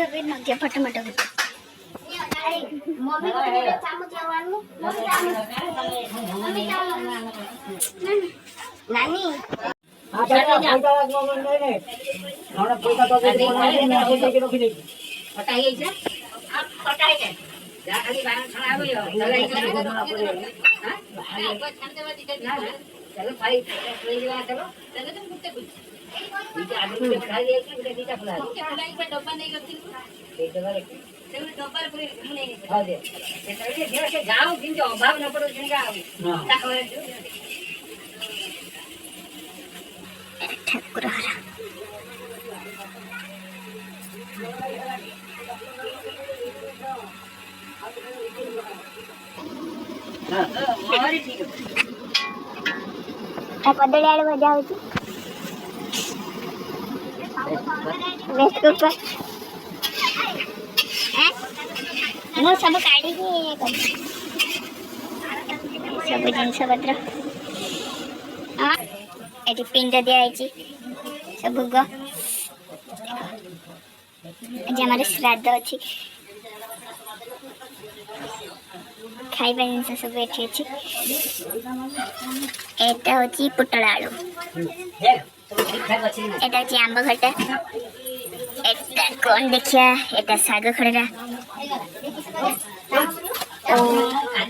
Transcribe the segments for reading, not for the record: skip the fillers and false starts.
अभी न क्या फटाफट मम्मी को चामच आवानु नानी पैसा तो रखी दे जा खाली बाहर छड़ा आबो यो चलो भाई ले जा चलो चलो तुम कुत्ते कुछ ये आदमी के बढ़ा दिया कि बेटा दीटा फुला फुलाई पे डब्बा नहीं करती एक डब्बा रखी चलो डब्बा पूरे नहीं हां दे ये तभी देव के जाओ दिन जो अभाव न पड़ो जिनका ता खबर ठाकुर कदली आलू भजा हो सब काढ़ी सब जिनस पत्र ये पिंड दिखाई सब भोग आज आम श्राद्ध अच्छी खाइबा जिनस सब ये अच्छी एटा होची पुटल आलू एटा होची आंब खटा एटा कौन देखिया एटा साग खड़ा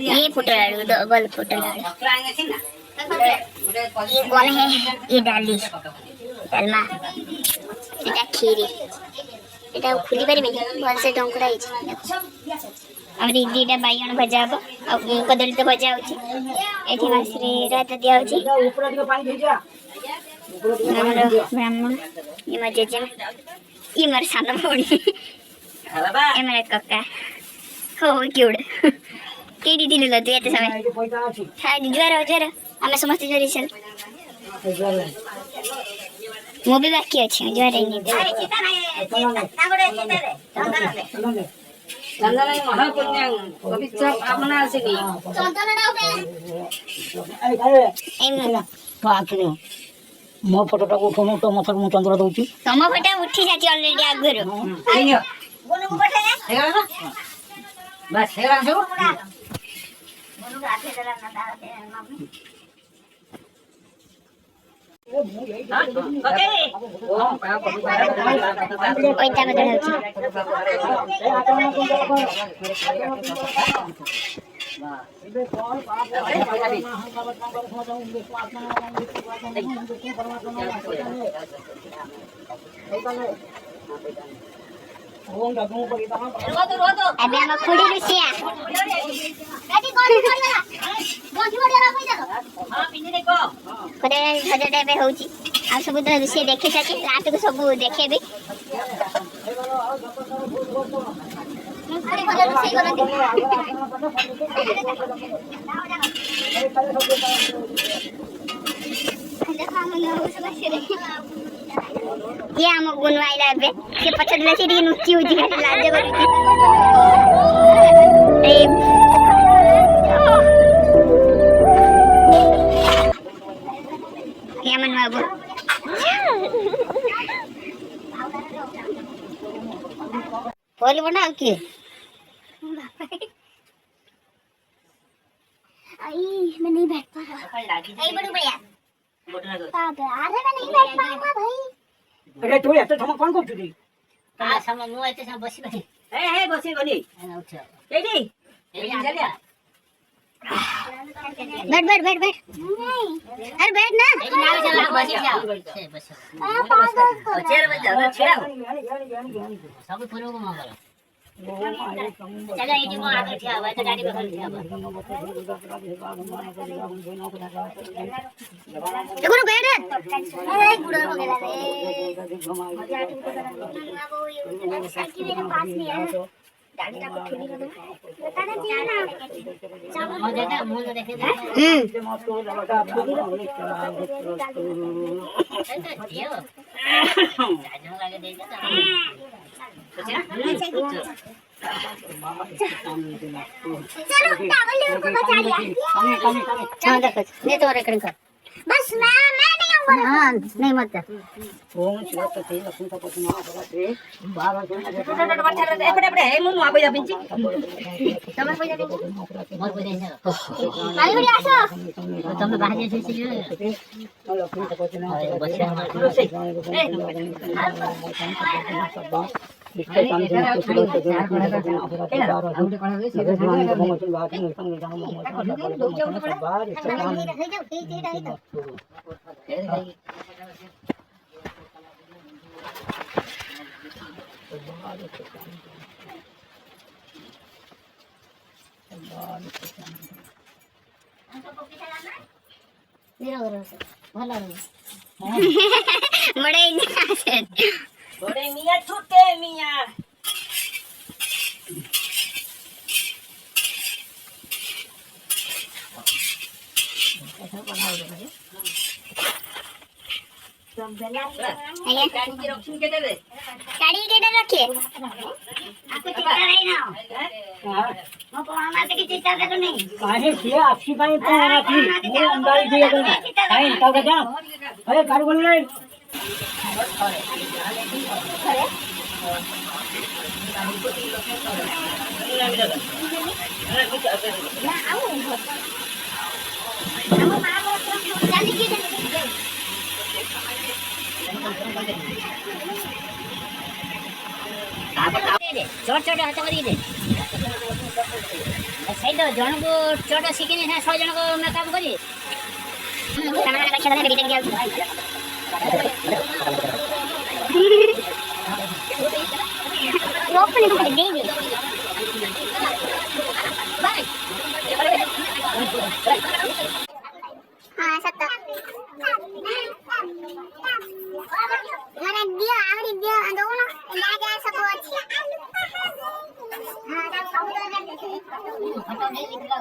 ये पुटल आलू डबल पुटल आलू ये कौन है ये डाली डालमा एटा खीरी एटा खुली पारे भल से ढंकड़ा आम दीटा बैगण भजा हम आ कदली तो भजा हो रात दिया ब्राह्मण ये मो जेजे ये मोर सान भौणी ये मेरा कका हो किउड़ केडी दिनु ल तू एते समय हाय ज्वर ज्वर आम समस्त ज्वर चल मो भी बाकी अच्छी ज्वर चंदन महापुण्यं पवित्र कामना आसीनी तो आखिर मो फोटोटा उठौनु तो मथर मु चंद्र दउची तम फोटो उठी जाती ऑलरेडी आगरो आइयो बोनु को पठे हेगा ना बस हेगा सब बोनु को आथे देला ना दाते मम्मी ओके ओइता बदल होची अबे हम खुड़ी लुसिया गाड़ी कोन करला गंठी बडरा पैसा हां पिने देखो खरे भजडे बे होची आ सब तो लुसिया देखे छथि रात को सब देखेबे खरे खरे लुसिया करंती देखा हम हो सब से ये हम गुनवाइला बे से पछडले से दी नुची उजी खाली लाज करूची ए ये मन बाबू बोल बनाओ की आई मैं नहीं बैठ पा रहा आई बड़ू भैया बाबा अरे मैं नहीं बैठ पा रहा भाई अरे तू एते थम कोन करछु दी आ सम मु एते सब बसी बसी ए बसी बनी उठ एडी एडी चलिया बैठ बैठ बैठ बैठ अरे बैठ ना चल बसी जा बस चेयर बज जा छेड़ा सब पुरो को मंगल चला ये जो आगे थिया हुआ तो गाड़ी बगल थिया हुआ देखो बैठ अरे गुड़ वगैरह रे मजा आती तो वो साइकिल मेरे पास नहीं है गाड़ी को ठुली कर दो बताना चाहिए ना चावल मजा था मुंह देखे दियो जाजो लगे दे दे चलो टावल को बचा लिया कम देखो ने तो रेकर्डिंग कर बस मैं नहीं हां नहीं मत जा ओम शिवतते लक्ष्मीपति महाभगवते बाबा एपटे हे मुनु आ पैसा पिंची तमे पैसा दे मोर पैसा आई बड़ी आसो तमे बाहर जे से लक्ष्मीपति बड़े मियां छूटे मियां गाड़ी की रक्षण के दे गाड़ी के डर रखिए आपको चिंता नहीं ना हां को हमारे की चिंता तो नहीं काहे से आपकी काहे तो होना थी मैं अंदाज दिया था काहे तो जा अरे कार बोल रहे ना आओ हम मां चल के छोट छोट हाथ करी दे सही तो जन को छोट शिखिनी है 100 जन को मैं काम करी सामान का खेल में बीते गया वो अपने को दे दे हां सत्ता मारा दिया आवरी दिया दोनों लागे सब अच्छी हां सब सब फोटो नहीं निकला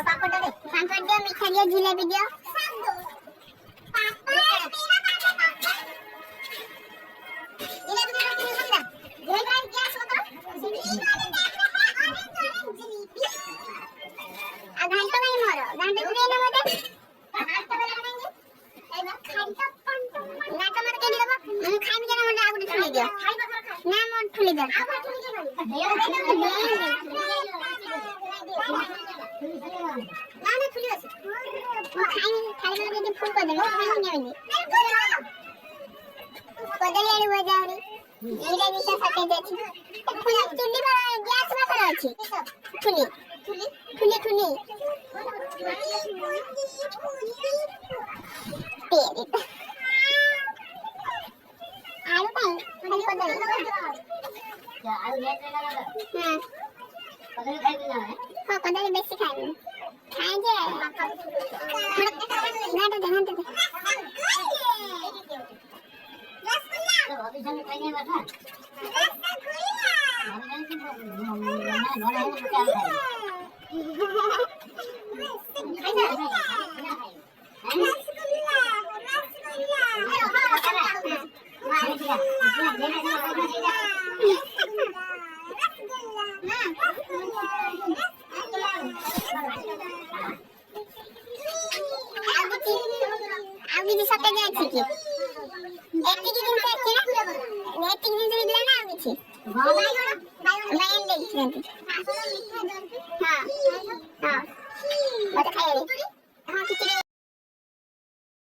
पापा तो पापा दिया मीठा दिया जिलेबी दिया पापा मेरा पापा जिलेबी का किलो समझा जिलेबी क्या सोता जिलेबी घंटा नहीं मारो घंटे पूरे ना मत घंटा बनाएंगे एबा घंटा घंटा मत के देबा हम खाइ में ना मत आगु ठुली दियो ना मत ठुली दे ना ना ठुली बस खाइ खाइ में दे फुल कर दे खाइ नहीं कदली आड़ी बजा रे एला भी साथे जाछि फुल चुल्ली पर गैस में कर अछि ठुली ठुली ठुली ठुली तेरी आलू पाई खाली कदली क्या आलू लेट लगा हां कदली खाई ना है हां कदली बेसी खाई खाई जे ना तो ध्यान दे रसगुल्ला तो अभी जन खाने वाला आगे जी सटे जाय छी की एती की दिन से छी ना एती की दिन से दिला ना आगे छी बायन दे छी हां हां मत खाई